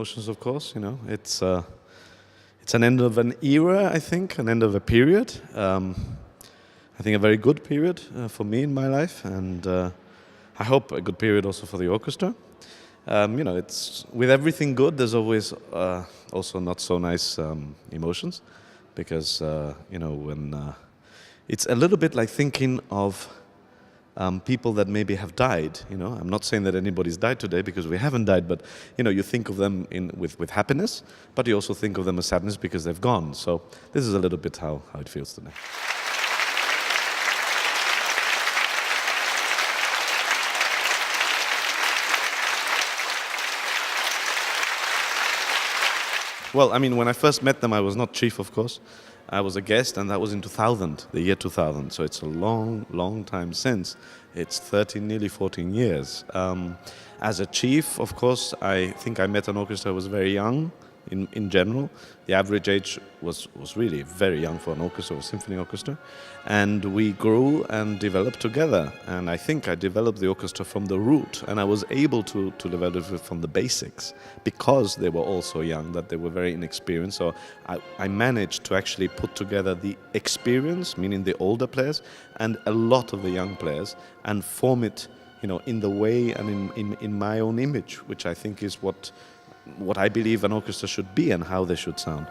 emotions, of course. You know, it's an end of an era, I think, an end of a period. I think a very good period for me in my life, and I hope a good period also for the orchestra. You know, it's with everything good. There's always also not so nice emotions, because you know, when it's a little bit like thinking of people that maybe have died. You know, I'm not saying that anybody's died today, because we haven't died, but you know, you think of them with happiness, but you also think of them as sadness because they've gone. So this is a little bit how it feels today. Well, I mean, when I first met them, I was not chief, of course. I was a guest, and that was in 2000, the year 2000. So it's a long, long time since. It's 13, nearly 14 years. As a chief, of course, I think I met an orchestra that was very young in general. The average age was really very young for an orchestra, or a symphony orchestra. And we grew and developed together. And I think I developed the orchestra from the root. And I was able to develop it from the basics, because they were all so young, that they were very inexperienced. So I managed to actually put together the experience, meaning the older players, and a lot of the young players, and form it, you know, in the way and in my own image, which I think is what I believe an orchestra should be and how they should sound.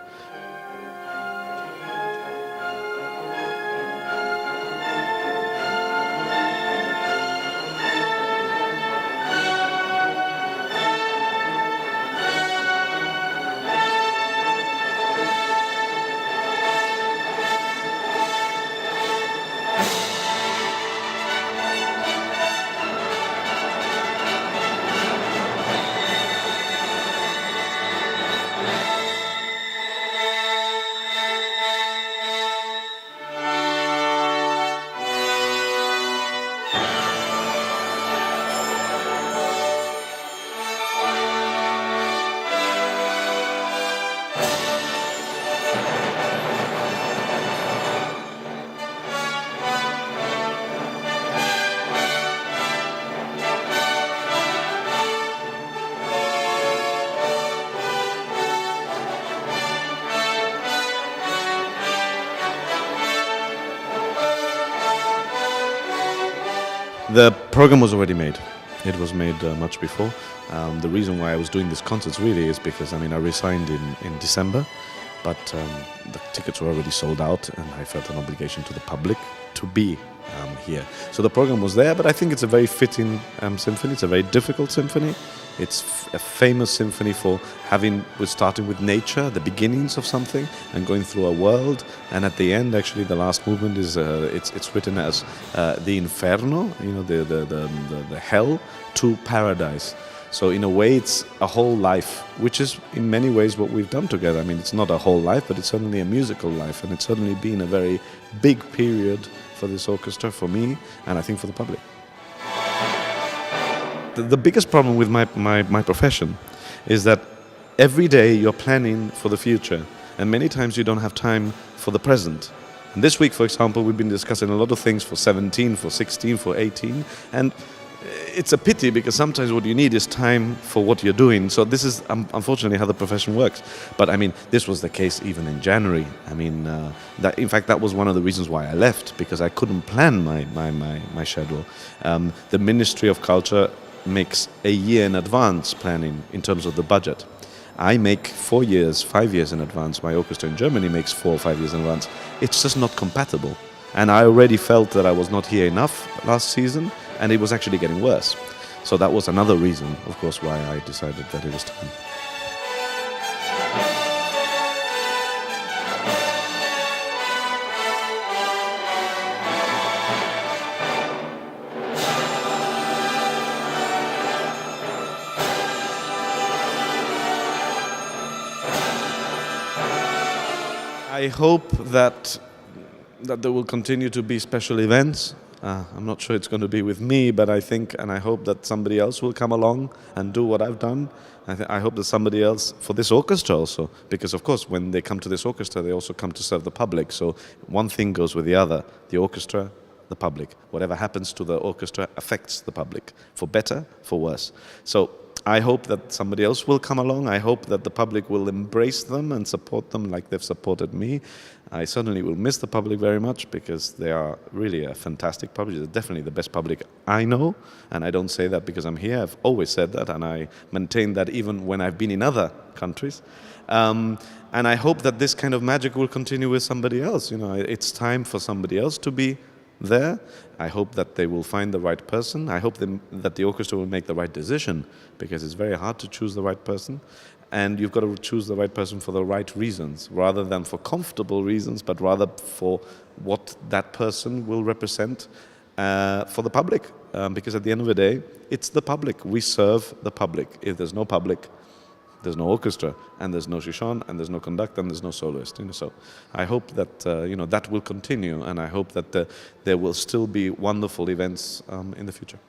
The program was already made. It was made much before. The reason why I was doing these concerts really is because, I mean, I resigned in December, but the tickets were already sold out, and I felt an obligation to the public to be here. So the program was there, but I think it's a very fitting symphony. It's a very difficult symphony. It's a famous symphony for starting with nature, the beginnings of something, and going through a world, and at the end, actually, the last movement is it's written as the Inferno, you know, the hell to paradise. So in a way, it's a whole life, which is in many ways what we've done together. I mean, it's not a whole life, but it's certainly a musical life, and it's certainly been a very big period for this orchestra, for me, and I think for the public. The biggest problem with my profession is that every day you're planning for the future, and many times you don't have time for the present. And this week, for example, we've been discussing a lot of things for 17, for 16, for 18, and it's a pity, because sometimes what you need is time for what you're doing. So this is unfortunately how the profession works. But I mean, this was the case even in January. I mean, in fact, that was one of the reasons why I left, because I couldn't plan my schedule. The Ministry of Culture makes a year in advance planning in terms of the budget. I make 4 years, 5 years in advance. My orchestra in Germany makes 4 or 5 years in advance. It's just not compatible. And I already felt that I was not here enough last season, and it was actually getting worse. So that was another reason, of course, why I decided that it was time. I hope that there will continue to be special events. I'm not sure it's going to be with me, but I think and I hope that somebody else will come along and do what I've done. I hope that somebody else, for this orchestra also, because of course when they come to this orchestra they also come to serve the public. So one thing goes with the other, the orchestra, the public. Whatever happens to the orchestra affects the public, for better, for worse. So I hope that somebody else will come along. I hope that the public will embrace them and support them like they've supported me. I certainly will miss the public very much because they are really a fantastic public. They're definitely the best public I know, and I don't say that because I'm here. I've always said that, and I maintain that even when I've been in other countries. And I hope that this kind of magic will continue with somebody else. You know, it's time for somebody else to be there. I hope that they will find the right person. I hope that the orchestra will make the right decision, because it's very hard to choose the right person. And you've got to choose the right person for the right reasons, rather than for comfortable reasons, but rather for what that person will represent for the public. Because at the end of the day, it's the public. We serve the public. If there's no public, there's no orchestra, and there's no Chichon, and there's no conductor, and there's no soloist. You know, so I hope that that will continue, and I hope that there will still be wonderful events in the future.